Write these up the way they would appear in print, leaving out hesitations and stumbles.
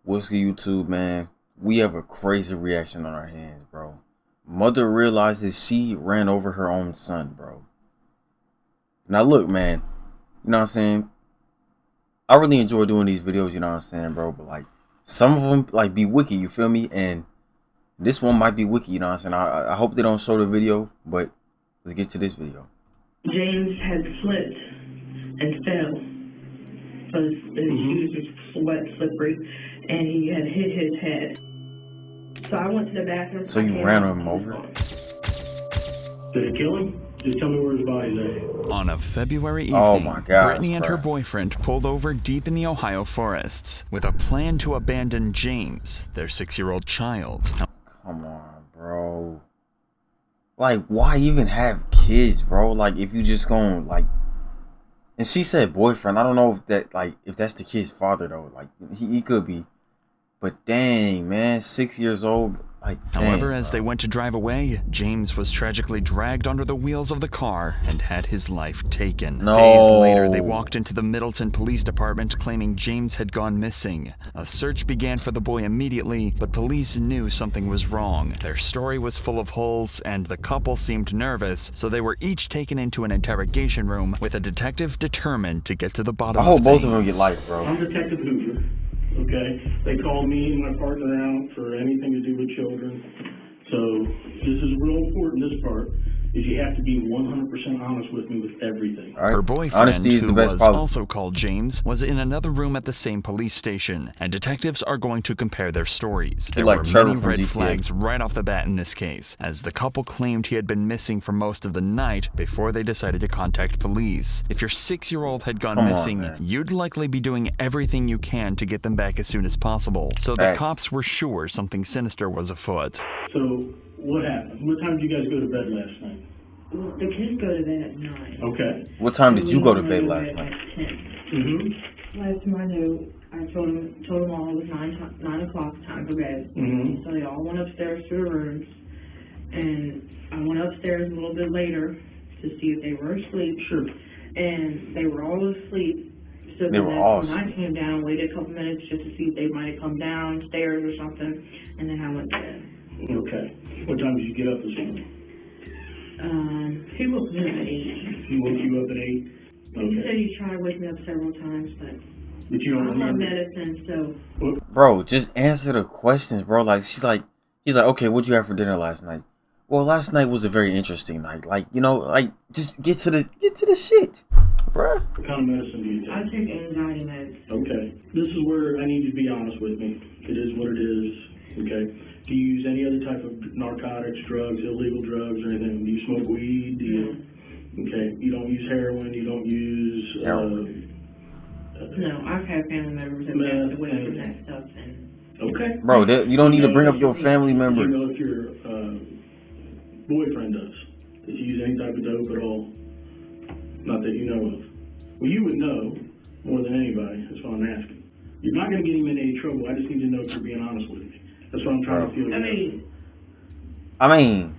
What's good, YouTube, man? We have a crazy reaction on our hands, bro. Mother realizes she ran over her own son, bro. Now, look, man. You know what I'm saying? I really enjoy doing these videos, you know what I'm saying, bro? But, like, some of them, like, be wiki, you feel me? And this one might be wiki, you know what I'm saying? I hope they don't show the video, but let's get to this video. James had slipped and fell. So his shoes were wet, slippery, and he had hit his head. So I went to the bathroom. So you ran him over? Did it kill him? Just tell me where his body's at. On a February evening, oh my gosh, Brittany and her boyfriend pulled over deep in the Ohio forests with a plan to abandon James, their 6-year-old child. Come on, bro. Like, why even have kids, bro? Like, if you just gonna, like... And she said boyfriend. I don't know if that, like, if that's the kid's father, though. Like, he could be. But dang, man, 6 years old. Like, dang, however, as they went to drive away, James was tragically dragged under the wheels of the car and had his life taken. No. Days later, they walked into the Middleton Police Department claiming James had gone missing. A search began for the boy immediately, but police knew something was wrong. Their story was full of holes, and the couple seemed nervous, so they were each taken into an interrogation room with a detective determined to get to the bottom of things. I hope both of them get life, bro. I'm Detective Hoover. Okay, they called me and my partner out for anything to do with children. So this is real important. This part is you have to be 100% honest with me with everything. Right. Her boyfriend, Honesty is who the best was policy. also called James, was in another room at the same police station, and detectives are going to compare their stories. There like were Trevor many from red GTA. flags right off the bat in this case, as the couple claimed he had been missing for most of the night before they decided to contact police. If your 6-year-old had gone missing, man. you'd likely be doing everything you can to get them back as soon as possible. So the Facts. cops were sure something sinister was afoot. So what happened? What time did you guys go to bed last night? Well, the kids go to bed at 9. Okay. What time did you go to bed last night? At 10. Mm-hmm. Last time I knew, I told them all it was 9 o'clock, time for bed. Mm-hmm. So they all went upstairs to their rooms, and I went upstairs a little bit later to see if they were asleep. Sure. And they were all asleep. So They were all when I asleep. came down, waited a couple minutes just to see if they might have come downstairs or something, and then I went to bed. Okay. What time did you get up this morning? He woke me up at 8. He woke you up at 8? He said Okay. he tried to wake me up several times, but But you don't I'm on remember? medicine, so Bro, just answer the questions, bro. Like, he's like, okay, what'd you have for dinner last night? Well, last night was a very interesting night. Like, you know, like, just get to the shit, bro. What kind of medicine do you I take? take anxiety meds. Okay. This is where I need you to be honest with me. It is what it is. Okay. Do you use any other type of narcotics, drugs, illegal drugs, or anything? Do you smoke weed? Do you? Okay. You don't use heroin. You don't use. No, I've had family members that Meth passed away from and- that stuff, and Okay. Bro, you don't need to bring up your family Do you members. know if your boyfriend does? Does he use any type of dope at all? Not that you know of. Well, you would know more than anybody. That's what I'm asking. You're not going to get him in any trouble. I just need to know if you're being honest with me. That's what I'm trying to feel. I I mean,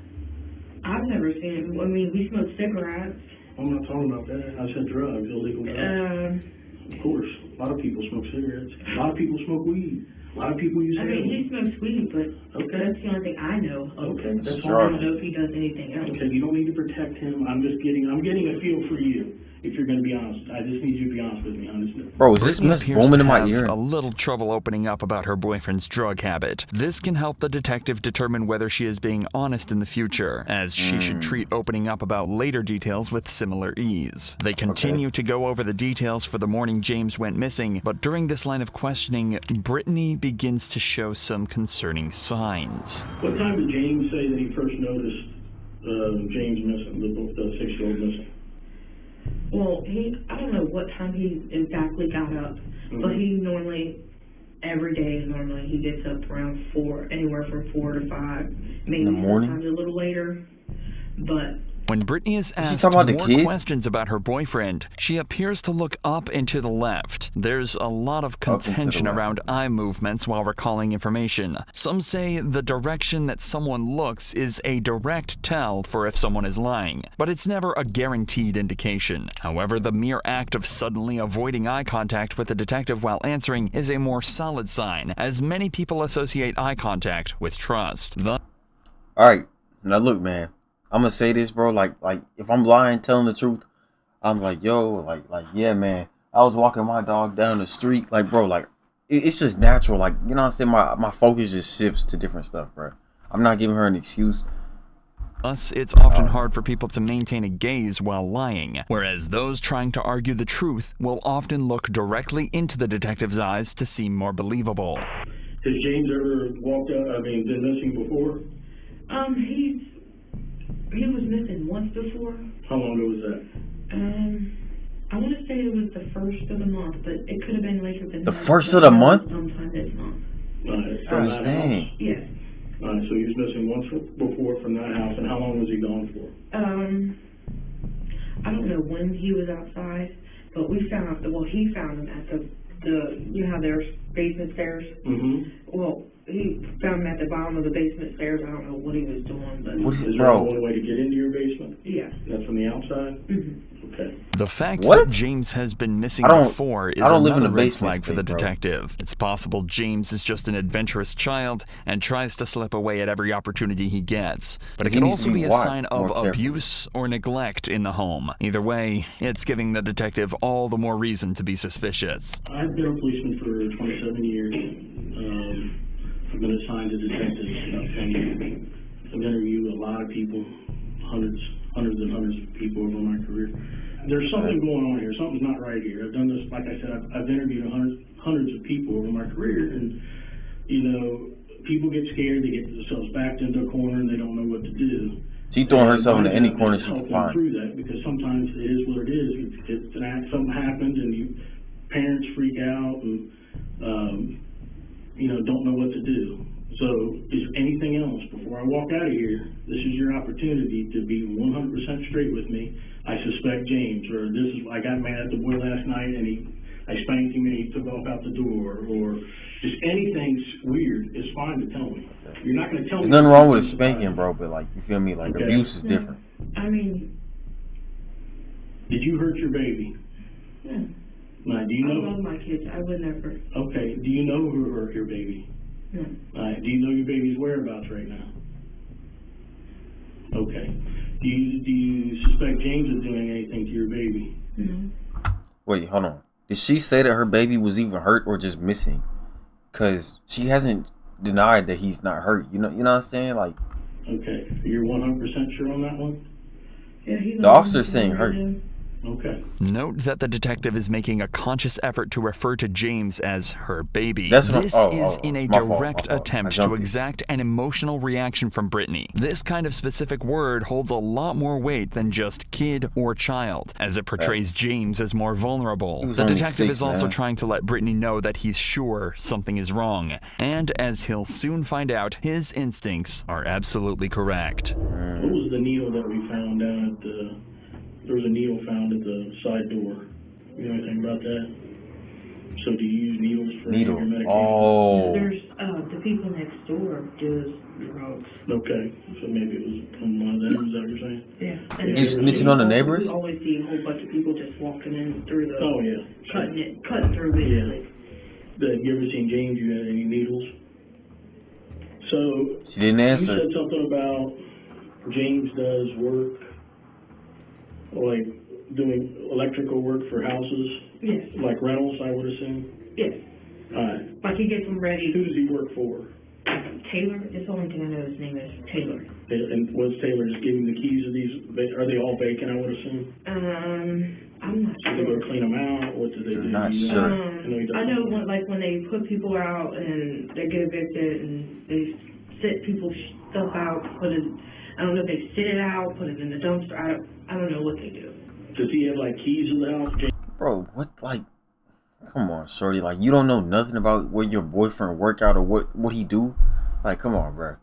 I've never seen him. I mean, we smoke cigarettes. I'm not talking about that. I said drugs, illegal drugs. Of course, a lot of people smoke cigarettes. A lot of people smoke weed. A lot of people use I mean, heroin. he smokes weed, but Okay. that's the only thing I know of. Okay, It's that's I drug. don't know if he does anything else. Okay, you don't need to protect him. I'm getting a feel for you. If you're going to be honest, I just need you to be honest with me. Honestly. bro, is this Brittany mess appears booming to in my have ear? a little trouble opening up about her boyfriend's drug habit. This can help the detective determine whether she is being honest in the future, as she should treat opening up about later details with similar ease. They continue to go over the details for the morning James went missing, but during this line of questioning, Brittany begins to show some concerning signs. What time did James say that he first noticed James missing, the 6-year-old missing? Well, I don't know what time he exactly got up, but he normally, every day, he gets up around 4, anywhere from 4 to 5, maybe In the morning? sometimes a little later. But When Brittany is asked talking about the more kid? questions about her boyfriend, she appears to look up and to the left. There's a lot of and to the contention left. around eye movements while recalling information. Some say the direction that someone looks is a direct tell for if someone is lying, but it's never a guaranteed indication. However, the mere act of suddenly avoiding eye contact with the detective while answering is a more solid sign, as many people associate eye contact with trust. All right, now look, man. I'm gonna say this, bro. Like if I'm lying, telling the truth, I'm like, yo, like, yeah, man. I was walking my dog down the street, like, bro, like, it's just natural, like, you know what I'm saying. My focus just shifts to different stuff, bro. I'm not giving her an excuse. Thus, it's often hard for people to maintain a gaze while lying, whereas those trying to argue the truth will often look directly into the detective's eyes to seem more believable. Has James ever been missing before? He was missing once before. How long ago was that? I want to say it was the first of the month, but it could have been later than The that. first of the month? Sometime this month. From Gosh, that dang. house? Yes. So he was missing once before from that house, and how long was he gone for? I don't know when he was outside, but he found him at the you know how there's basement stairs? Mm-hmm. Well, he found him at the bottom of the basement stairs. I don't know what he was doing, but What is Is it, there bro? only way to get into your basement? yeah. That's from the outside? Mm-hmm. Okay. The fact What? that James has been missing I don't- before is I don't live in another a red basement flag for the state, bro. detective. It's possible James is just an adventurous child and tries to slip away at every opportunity he gets. But it He could needs to also be be a watched sign more of carefully. abuse or neglect in the home. Either way, it's giving the detective all the more reason to be suspicious. I've been a policeman for 27 years. I've been assigned to detectives about 10 years. I've interviewed a lot of people, hundreds and hundreds of people over my career. There's something going on here. Something's not right here. I've done this, like I said, I've interviewed hundreds of people over my career, and, you know, people get scared, they get themselves backed into a corner, and they don't know what to do. She throwing And herself into my any job corner is she to can help them find. through that, because sometimes it is what it is. It's something happened, and parents freak out, and don't know what to do. So, is there anything else before I walk out of here? This is your opportunity to be 100% straight with me. I suspect James, or I got mad at the boy last night, and I spanked him, and he took off out the door, or just anything weird. It's fine to tell me. You're not going to tell me. There's nothing wrong with a spanking, bro, but like, you feel me? Like, Okay. abuse is different. I mean, Did you hurt your baby? yeah. Now, do you I know? love my kids. I would never. Okay. Do you know who hurt your baby? No. Do you know your baby's whereabouts right now? Okay. Do you suspect James is doing anything to your baby? No. Wait, hold on. Did she say that her baby was even hurt or just missing? Cause she hasn't denied that he's not hurt. You know what I'm saying? Like, Okay. You're 100% sure on that one? Yeah, he's the officer's saying hurt. Okay. Note that the detective is making a conscious effort to refer to James as her baby. That's what This I'm- is in a my fault, direct my fault. attempt I to jumped you. exact an emotional reaction from Brittany. This kind of specific word holds a lot more weight than just kid or child, as it portrays James as more vulnerable. He was The only detective 6, is also man. trying to let Brittany know that he's sure something is wrong. And as he'll soon find out, his instincts are absolutely correct. What was the needle that we found down at the... There was a needle found at the side door. You know anything about that? So do you use needles for any of your medication? Oh. There's the people next door does drugs. Okay. So maybe it was from one of them, is that what you're saying? Yeah. You snitching on the neighbors? We always see a whole bunch of people just walking in through the Oh, yeah. cutting through basically. Have you ever seen James? You had any needles? So She didn't you answer. said something about James does work, like doing electrical work for houses, Yes. like rentals, I would assume. Yes. Like he gets them ready. Who does he work for? Taylor. That's the only thing I know his name is Taylor. And was Taylor just giving the keys to these? Are they all vacant, I would assume? I'm not Do they sure. go clean them out? What do they do? Not You know? sure. he does. I know when they put people out and they get evicted and they sit people's stuff out, I don't know if they sit it out, put it in the dumpster. I don't know what they do. Does he have like keys to the house? Bro, what, like, come on, shorty. Like, you don't know nothing about where your boyfriend work out or what he do? Like, come on, bro.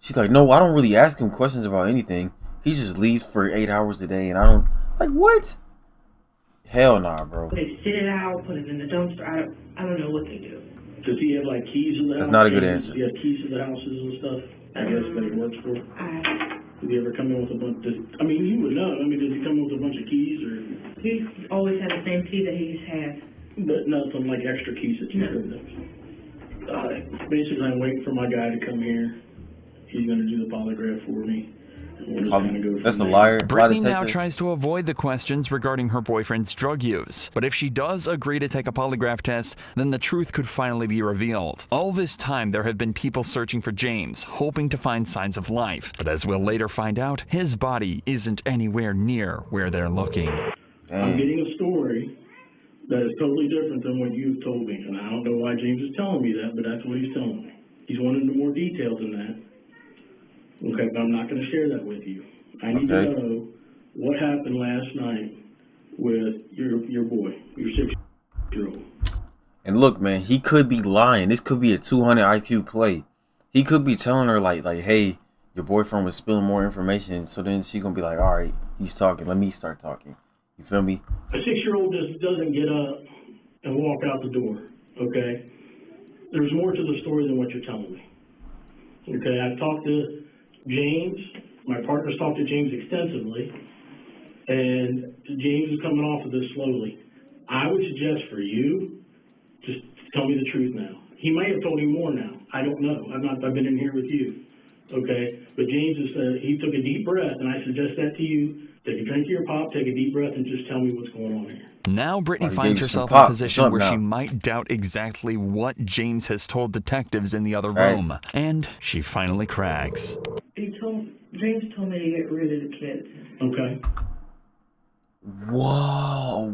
She's like, no, I don't really ask him questions about anything. He just leaves for 8 hours a day, and I don't like what? Hell nah, bro. They sit it out, put it in the dumpster. I don't know what they do. Does he have like keys to the house? That's not a good answer. Does he have keys to the houses and stuff? I guess that he works for. Did he ever come in with a bunch? I mean, you would know. I mean, does he come in with a bunch of keys or? He's always had the same key that he's had. But nothing like extra keys that you heard of. Basically, I'm waiting for my guy to come here. He's going to do the polygraph for me. And we'll just kind of go from That's the there. liar. lie Brittany now detector. tries to avoid the questions regarding her boyfriend's drug use. But if she does agree to take a polygraph test, then the truth could finally be revealed. All this time, there have been people searching for James, hoping to find signs of life. But as we'll later find out, his body isn't anywhere near where they're looking. I'm getting a story that is totally different than what you've told me. And I don't know why James is telling me that, but that's what he's telling me. He's wanting more detail than that. Okay, but I'm not going to share that with you. I need to know what happened last night with your boy, your 6-year-old. And look, man, he could be lying. This could be a 200 IQ play. He could be telling her like, hey, your boyfriend was spilling more information. So then she gonna be like, all right, he's talking. Let me start talking. You feel me? A 6-year-old just doesn't get up and walk out the door. Okay, there's more to the story than what you're telling me. Okay, I've talked to James. My partner's talked to James extensively, and James is coming off of this slowly. I would suggest for you, just tell me the truth now. He may have told you more now. I don't know. I've been in here with you. Okay, but James has said he took a deep breath, and I suggest that to you. Take a drink of your pop, take a deep breath, and just tell me what's going on here. Now Brittany He finds gave you some herself in a pop, position where something she now. might doubt exactly what James has told detectives in the other Right. room. And she finally cracks. James told me to get rid of the kids. Okay. Whoa.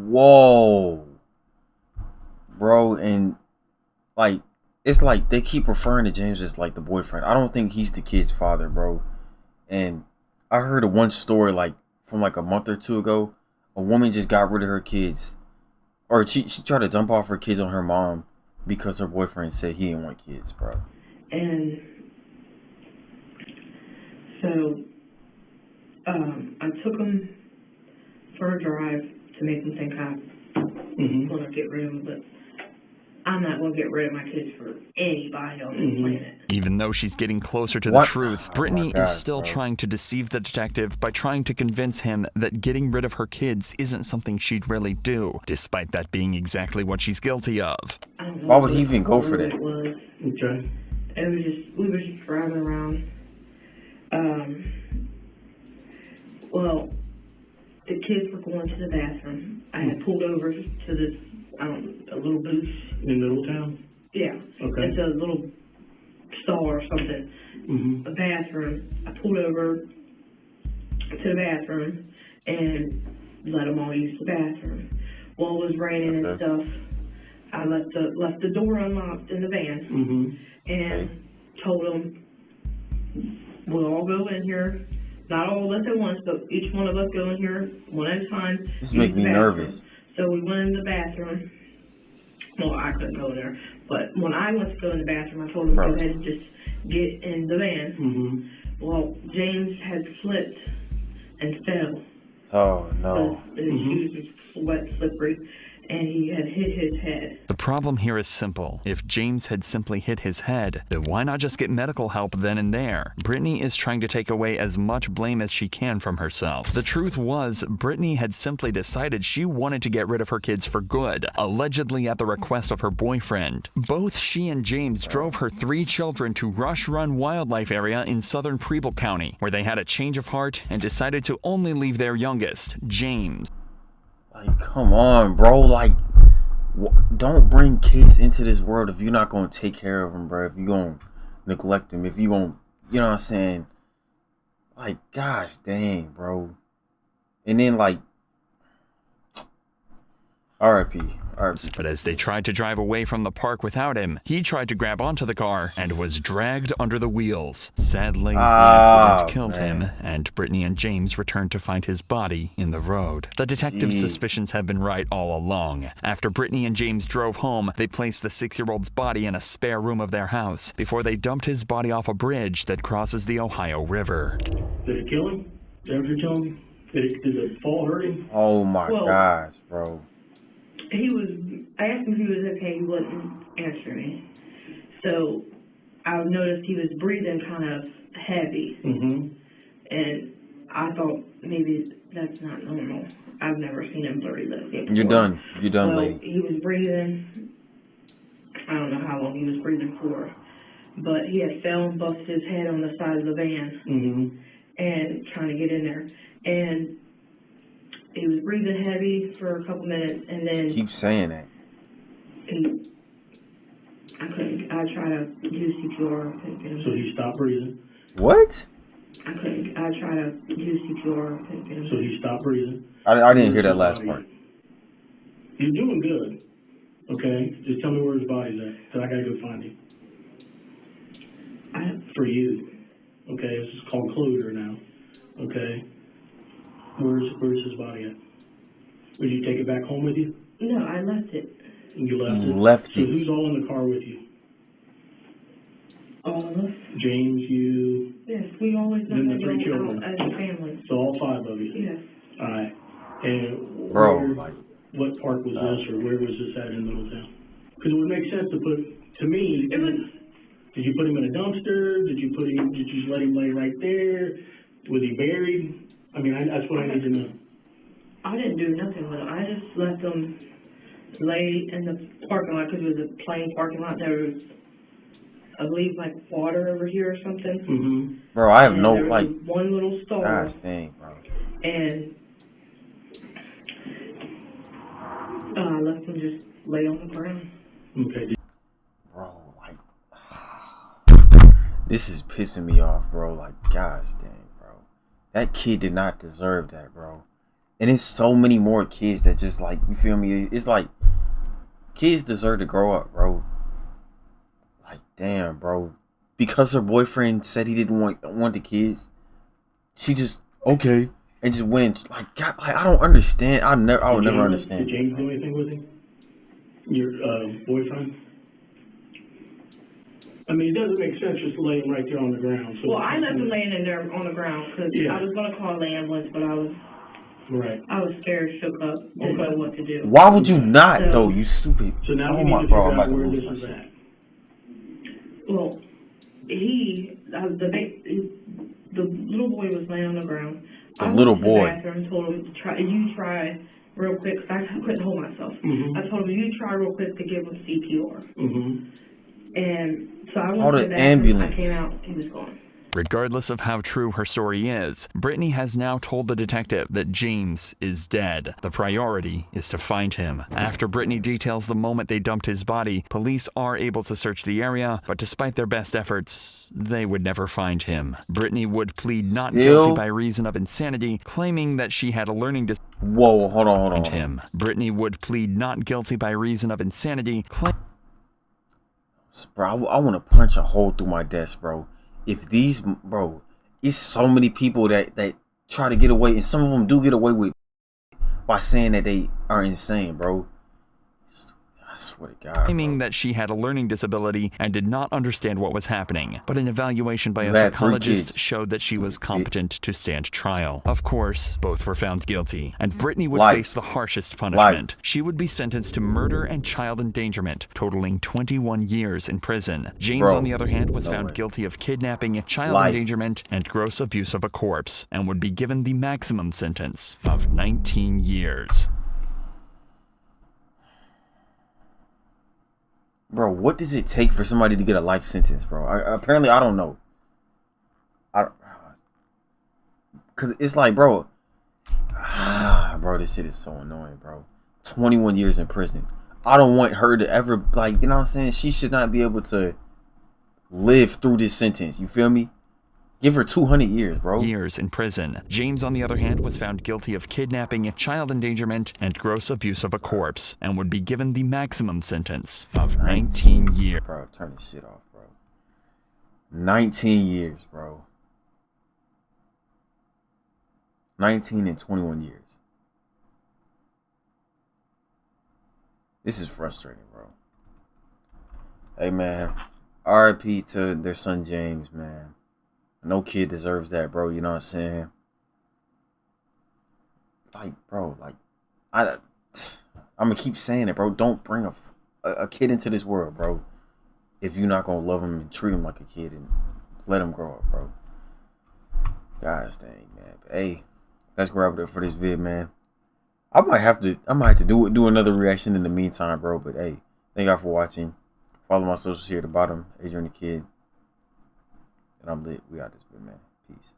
Bro, and like, it's like they keep referring to James as like the boyfriend. I don't think he's the kid's father, bro. And I heard of one story like from like a month or two ago. A woman just got rid of her kids. Or she tried to dump off her kids on her mom because her boyfriend said he didn't want kids, bro. And so I took him for a drive to make him think I want to get rid of him, but I'm not going to get rid of my kids for anybody on this planet. Even though she's getting closer to What? the truth, Oh Brittany my God, is still bro. trying to deceive the detective by trying to convince him that getting rid of her kids isn't something she'd really do, despite that being exactly what she's guilty of. I don't know Why would he what even go for it that? was. Okay. We were just driving around. Well, the kids were going to the bathroom. I had pulled over to this, a little booth. In Middletown? Yeah. Okay. It's a little stall or something. A bathroom. I pulled over to the bathroom and let them all use the bathroom. Well, it was raining and stuff. I left the door unlocked in the van and told them we'll all go in here. Not all of us at once, but each one of us go in here one at a time. This use make the me bathroom. nervous. So we went in the bathroom. Well, I couldn't go in there, but when I went to go in the bathroom, I told him to go ahead and just get in the van. Well, James had slipped and fell. Oh no. His shoes were wet, slippery, and he had hit his head. The problem here is simple. If James had simply hit his head, then why not just get medical help then and there? Brittany is trying to take away as much blame as she can from herself. The truth was, Brittany had simply decided she wanted to get rid of her kids for good, allegedly at the request of her boyfriend. Both she and James drove her 3 children to Rush Run Wildlife Area in southern Preble County, where they had a change of heart and decided to only leave their youngest, James. Like, come on, bro. Like, don't bring kids into this world if you're not going to take care of them, bro. If you're going to neglect them. If you're going to, you know what I'm saying? Like, gosh dang, bro. And then, like, R.I.P. R.I.P. But as they tried to drive away from the park without him, he tried to grab onto the car and was dragged under the wheels. Sadly, the accident killed him, and Brittany and James returned to find his body in the road. The detective's suspicions had been right all along. After Brittany and James drove home, they placed the 6-year-old's body in a spare room of their house before they dumped his body off a bridge that crosses the Ohio River. Did it kill him? that what you're telling me? Did the fall hurt him? Oh my Well- gosh, bro. I asked him if he was okay, he wouldn't answer me. So I noticed he was breathing kind of heavy, Mm-hmm. and I thought maybe that's not normal. I've never seen him breathe like that before. You're done. You're done, Well, lady. he was breathing, I don't know how long he was breathing for, but he had fell and busted his head on the side of the van Mm-hmm. and trying to get in there. And he was breathing heavy for a couple minutes, and then Keep saying that. I tried to do CPR, I couldn't get him. So he stopped breathing. What? I tried to do CPR, I couldn't get him. So he stopped breathing. I didn't hear Where's that his last body? part. You're doing good. Okay? Just tell me where his body's at, because I gotta go find him. For you. Okay? This is called Cluder now. Okay? Where's his body at? Would you take it back home with you? No, I left it. And you left You it? left So it. who's all in the car with you? All of us. James, you, Yes, we always know Then how the to three go children. out as a family. so all five of you? Yes. Alright. And Bro, where- like, what park was this, or where was this at in Middletown? Because it would make sense to put, to me, It was, did you put him in a dumpster? Did you just let him lay right there? Was he buried? I mean, that's what I need to know. I didn't do nothing with it. I just let them lay in the parking lot because it was a plain parking lot. There was, I believe, like water over here or something. Mm-hmm. bro, I have And no, there was like, one little stall, gosh dang, bro. and I left them just lay on the ground. Okay. Bro, like, this is pissing me off, bro. Like, gosh dang, bro. That kid did not deserve that, bro. And it's so many more kids that just, like, you feel me? It's like, kids deserve to grow up, bro. Like, damn, bro. Because her boyfriend said he didn't want the kids, she just, okay, and just went and, like, God, like, I don't understand. I will never understand. Did James do anything with him? Your boyfriend? I mean, it doesn't make sense just to lay him right there on the ground. So Well, I left them laying in there on the ground because Yeah. I was gonna call the ambulance, but I was Right. scared, shook up, didn't know what to do. Why would you not, So- though? You stupid. So now Oh we need my, to bro, figure I'm about out to where lose this my is shit. at. Well, the little boy was laying on the ground. The I went little to boy. The bathroom, told him to try. You try real quick. 'Cause I couldn't hold myself. Mhm. I told him you try real quick to give him CPR. Mm-hmm. And so I went Call to the the bathroom. ambulance. I came out. He was gone. Regardless of how true her story is, Brittany has now told the detective that James is dead. The priority is to find him. After Brittany details the moment they dumped his body, police are able to search the area, but despite their best efforts, they would never find him. Brittany would plead not Still? guilty by reason of insanity, claiming that she had a learning disability. Whoa, hold on. Him. Brittany would plead not guilty by reason of insanity, Bro, I want to punch a hole through my desk, bro. If these, bro, it's so many people that try to get away, and some of them do get away with by saying that they are insane, bro. I swear to God, claiming bro. that she had a learning disability and did not understand what was happening. But an evaluation by a You had 3 psychologist kids. showed that she was Stupid competent to stand trial. Of course, both were found guilty, and Brittany would Life. face the harshest punishment. Life. She would be sentenced to murder and child endangerment, totaling 21 years in prison. James, Bro, on the other hand, was no found way. guilty of kidnapping, child Life. endangerment, and gross abuse of a corpse, and would be given the maximum sentence of 19 years. Bro, what does it take for somebody to get a life sentence, bro? Apparently, I don't know. Cause it's like, bro, bro, this shit is so annoying, bro. 21 years in prison. I don't want her to ever, like, you know what I'm saying? She should not be able to live through this sentence. You feel me? Give her 200 years, bro. Years in prison. James, on the other hand, was found guilty of kidnapping, child endangerment, and gross abuse of a corpse, and would be given the maximum sentence of 19 years. Bro, turn this shit off, bro. 19 years, bro. 19 and 21 years. This is frustrating, bro. Hey, man. RIP to their son, James, man. No kid deserves that, bro. You know what I'm saying? like, bro, like, I'm gonna keep saying it, bro. Don't bring a kid into this world, bro, if you're not gonna love him and treat him like a kid and let him grow up, bro. Guys, dang, man. But, hey, let's grab it up for this vid, man. I might have to do another reaction in the meantime, bro. But hey, thank y'all for watching. Follow my socials here at the bottom, Adrian the Kid. And I'm lit. We out this vid, man. Peace.